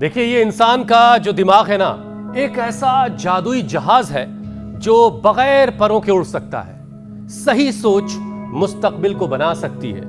देखिए, ये इंसान का जो दिमाग है ना, एक ऐसा जादुई जहाज है जो बगैर परों के उड़ सकता है। सही सोच मुस्तकबिल को बना सकती है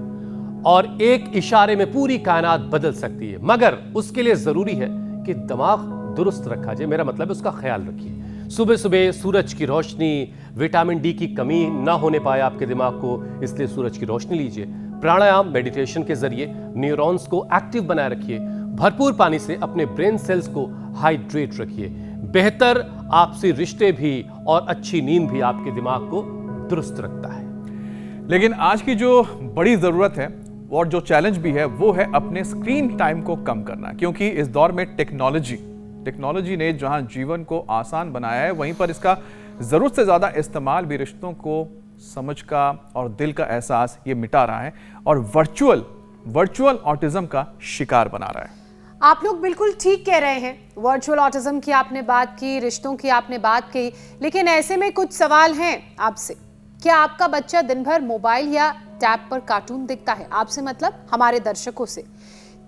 और एक इशारे में पूरी कायनात बदल सकती है, मगर उसके लिए जरूरी है कि दिमाग दुरुस्त रखा जाए। मेरा मतलब है उसका ख्याल रखिए। सुबह सुबह सूरज की रोशनी, विटामिन डी की कमी ना होने पाए आपके दिमाग को, इसलिए सूरज की रोशनी लीजिए। प्राणायाम, मेडिटेशन के जरिए न्यूरॉन्स को एक्टिव बनाए रखिए। भरपूर पानी से अपने ब्रेन सेल्स को हाइड्रेट रखिए। बेहतर आपसी रिश्ते भी और अच्छी नींद भी आपके दिमाग को दुरुस्त रखता है। लेकिन आज की जो बड़ी ज़रूरत है और जो चैलेंज भी है वो है अपने स्क्रीन टाइम को कम करना, क्योंकि इस दौर में टेक्नोलॉजी ने जहां जीवन को आसान बनाया है, वहीं पर इसका ज़रूरत से ज़्यादा इस्तेमाल भी रिश्तों को, समझ का और दिल का एहसास ये मिटा रहा है और वर्चुअल ऑटिज्म का शिकार बना रहा है। आप लोग बिल्कुल ठीक कह रहे हैं। वर्चुअल ऑटिज्म की आपने बात की, रिश्तों की आपने बात की, लेकिन ऐसे में कुछ सवाल हैं आपसे। क्या आपका बच्चा दिन भर मोबाइल या टैब पर कार्टून देखता है? आपसे मतलब हमारे दर्शकों से।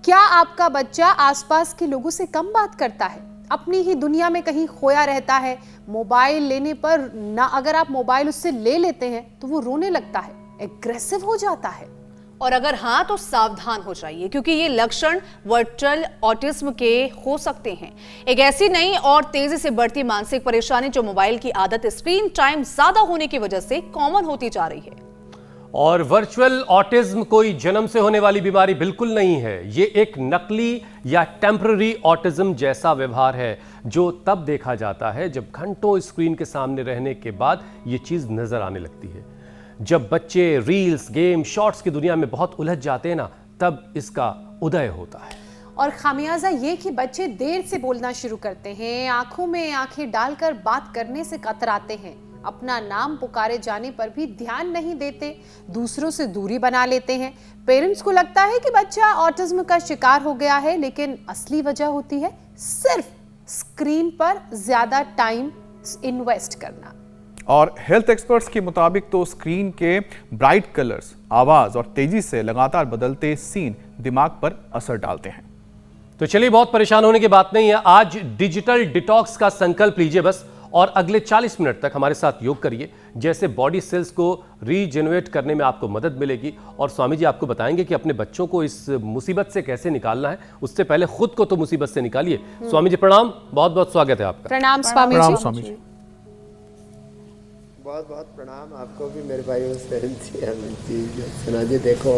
क्या आपका बच्चा आसपास के लोगों से कम बात करता है, अपनी ही दुनिया में कहीं खोया रहता है? मोबाइल लेने पर ना, अगर आप मोबाइल उससे ले लेते हैं तो वो रोने लगता है, एग्रेसिव हो जाता है। और अगर हाँ तो सावधान हो जाइए, क्योंकि ये लक्षण वर्चुअल ऑटिज्म के हो सकते हैं। एक ऐसी नई और तेजी से बढ़ती मानसिक परेशानी जो मोबाइल की आदत, स्क्रीन टाइम ज्यादा होने की वजह से कॉमन होती जा रही है। और वर्चुअल ऑटिज्म कोई जन्म से होने वाली बीमारी बिल्कुल नहीं है। ये एक नकली या टेम्पररी ऑटिज्म जैसा व्यवहार है जो तब देखा जाता है जब घंटों स्क्रीन के सामने रहने के बाद ये चीज नजर आने लगती है। जब बच्चे रील्स, गेम, शॉर्ट्स की दुनिया में बहुत उलझ जाते हैं ना, तब इसका उदय होता है। और खामियाजा ये कि बच्चे देर से बोलना शुरू करते हैं, आंखों में आंखें डालकर बात करने से कतराते हैं, अपना नाम पुकारे जाने पर भी ध्यान नहीं देते, दूसरों से दूरी बना लेते हैं। पेरेंट्स को लगता है कि बच्चा ऑटिज्म का शिकार हो गया है, लेकिन असली वजह होती है सिर्फ स्क्रीन पर ज्यादा टाइम इन्वेस्ट करना। और हेल्थ एक्सपर्ट्स के मुताबिक तो स्क्रीन के ब्राइट कलर्स, आवाज और तेजी से लगातार बदलते सीन दिमाग पर असर डालते हैं। तो चलिए, बहुत परेशान होने की बात नहीं है। आज डिजिटल डिटॉक्स का संकल्प लीजिए बस, और अगले 40 मिनट तक हमारे साथ योग करिए। जैसे बॉडी सेल्स को रीजेनरेट करने में आपको मदद मिलेगी, और स्वामी जी आपको बताएंगे कि अपने बच्चों को इस मुसीबत से कैसे निकालना है। उससे पहले खुद को तो मुसीबत से निकालिए। स्वामी जी प्रणाम, बहुत बहुत स्वागत है आपका। प्रणाम स्वामी जी। बहुत बहुत प्रणाम आपको भी मेरे भाई। सुना जी, देखो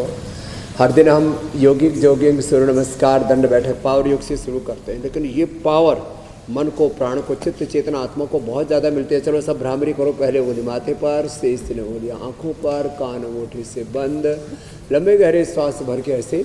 हर दिन हम योगिक जोगिंग, सूर्य नमस्कार, दंड बैठक, पावर योग से शुरू करते हैं, लेकिन ये पावर मन को, प्राण को, चित्त चेतना, आत्मा को बहुत ज़्यादा मिलती है। चलो सब भ्रामरी करो। पहले उंगली माथे पर, शेष तीन उंगली आँखों पर, कान अंगूठी से बंद, लंबे गहरे श्वास भर के ऐसे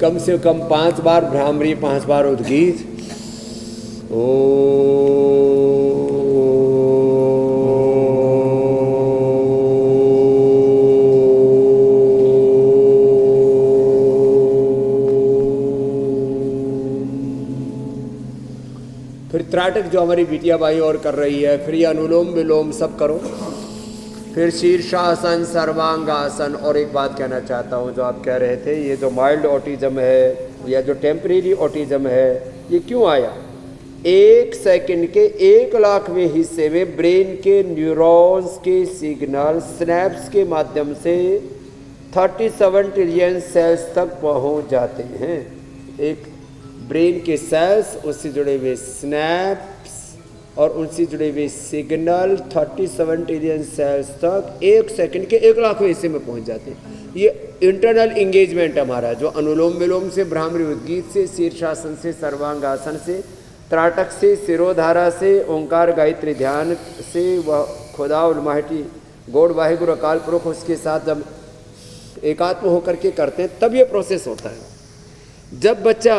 कम से कम 5 बार भ्रामरी, 5 बार उद्गीत। फिर त्राटक जो हमारी बिटिया भाई और कर रही है, फिर ये अनुलोम विलोम सब करो, फिर शीर्षासन, सर्वांगासन। और एक बात कहना चाहता हूँ, जो आप कह रहे थे, ये जो माइल्ड ऑटिज्म है या जो टेम्परेरी ऑटिज्म है, ये क्यों आया? 1 सेकंड के 1,00,000वें हिस्से में ब्रेन के न्यूरॉन्स के सिग्नल स्नैप्स के माध्यम से 37 ट्रिलियन सेल्स तक पहुँच जाते हैं। एक ब्रेन के सेल्स, उससे जुड़े हुए स्नैप्स और उनसे जुड़े हुए सिग्नल 37 ट्रिलियन सेल्स तक 1 सेकंड के 1,00,000वें हिस्से में पहुंच जाते हैं। ये इंटरनल इंगेजमेंट हमारा, जो अनुलोम विलोम से, भ्रामरी उद्गीत से, शीर्षासन से, सर्वांगासन से, त्राटक से, सिरोधारा से, ओंकार गायत्री ध्यान से, वह खुदा अलमाहटी गॉड वाहिगुरु अकाल पुरख, उसके साथ जब एकात्म होकर के करते हैं, तब ये प्रोसेस होता है। जब बच्चा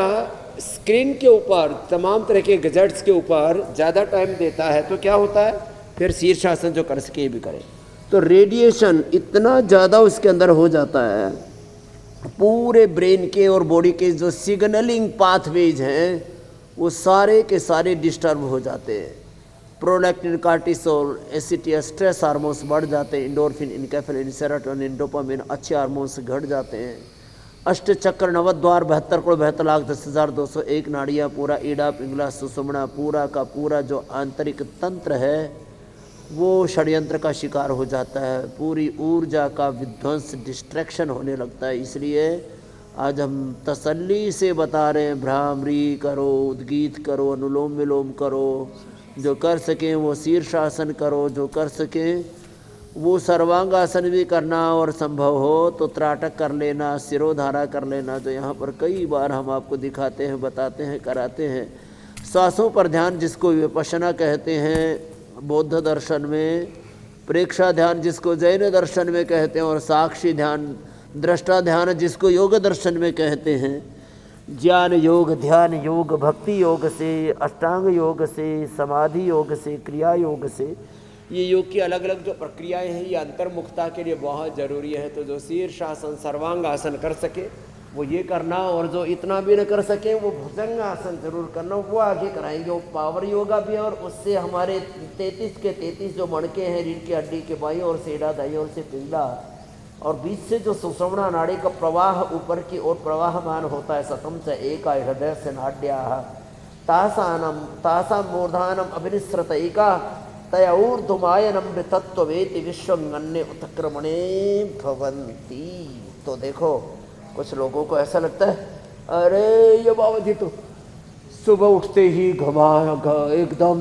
स्क्रीन के ऊपर, तमाम तरह के गैजेट्स के ऊपर ज़्यादा टाइम देता है तो क्या होता है? फिर शीर्षासन जो कर सके भी करे, तो रेडिएशन इतना ज़्यादा उसके अंदर हो जाता है पूरे ब्रेन के और बॉडी के जो सिग्नलिंग पाथवेज हैं वो सारे के सारे डिस्टर्ब हो जाते हैं। प्रोलैक्टिन, कार्टिसोल, एसिटिया, स्ट्रेस हार्मोन्स बढ़ जाते हैं। इंडोर्फिन, इनकेफ्लिन, सेरोटोनिन, डोपामिन अच्छे हार्मोन्स घट जाते हैं। अष्ट चक्र, नवद्वार, 72 करोड़ 72 लाख 10,201 नाड़ियाँ, पूरा ईड़ा, पिंगला, सुषुम्ना, पूरा का पूरा जो आंतरिक तंत्र है वो षड्यंत्र का शिकार हो जाता है। पूरी ऊर्जा का विध्वंस, डिस्ट्रैक्शन होने लगता है। इसलिए आज हम तसल्ली से बता रहे हैं, भ्रामरी करो, उद्गीत करो, अनुलोम विलोम करो, जो कर सकें वो शीर्षासन करो, जो कर सकें वो सर्वांगासन भी करना, और संभव हो तो त्राटक कर लेना, सिरोधारा कर लेना, जो यहाँ पर कई बार हम आपको दिखाते हैं, बताते हैं, कराते हैं। श्वासों पर ध्यान जिसको विपश्यना कहते हैं बौद्ध दर्शन में, प्रेक्षा ध्यान जिसको जैन दर्शन में कहते हैं, और साक्षी ध्यान, दृष्टा ध्यान जिसको योग दर्शन में कहते हैं। ज्ञान योग, ध्यान योग, भक्ति योग से, अष्टांग योग से, समाधि योग से, क्रिया योग से, ये योग की अलग अलग जो प्रक्रियाएं हैं ये अंतर्मुखता के लिए बहुत ज़रूरी है। तो जो शीर्षासन, सर्वांगासन कर सके वो ये करना, और जो इतना भी न कर सके वो भुजंगासन जरूर करना, वो आगे कराएंगे। वो पावर योगा भी है, और उससे हमारे 33 के 33 जो मणके हैं रीढ़ की हड्डी के बाईं ओर से ईड़ा, दाईं ओर से पिंगला, और बीच से जो सुषुम्ना नाड़ी का प्रवाह ऊपर की ओर प्रवाहमान होता है, सतम से एका हृदय से नाड्याः तासां मूर्धानम अभिनिसृत एका तया ऊर्ध्वमायनम तत्त्ववेति विश्वंगन्य उत्क्रमणे भवन्ति। तो देखो कुछ लोगों को ऐसा लगता है अरे ये बाबा जी तो सुबह उठते ही एकदम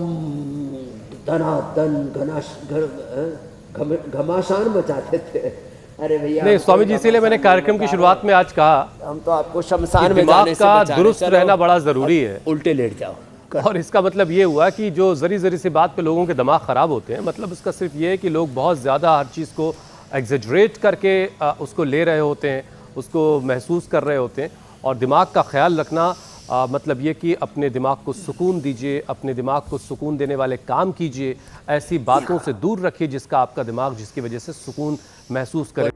धनाधन घमासान मचाते थे। अरे भैया नहीं स्वामी जी, इसीलिए मैंने कार्यक्रम की शुरुआत में आज कहा हम तो आपको शमशान में दिमाग जाने से का बचा रहे। दुरुस्त चलो, रहना बड़ा जरूरी है। उल्टे लेट जाओ। और इसका मतलब ये हुआ कि जो जरी जरी सी बात पे लोगों के दिमाग ख़राब होते हैं, मतलब इसका सिर्फ ये है कि लोग बहुत ज़्यादा हर चीज़ को एग्जेजरेट करके उसको ले रहे होते हैं, उसको महसूस कर रहे होते हैं। और दिमाग का ख्याल रखना मतलब ये कि अपने दिमाग को सुकून दीजिए, अपने दिमाग को सुकून देने वाले काम कीजिए, ऐसी बातों से दूर रखिए जिसका आपका दिमाग जिसकी वजह से सुकून महसूस करे।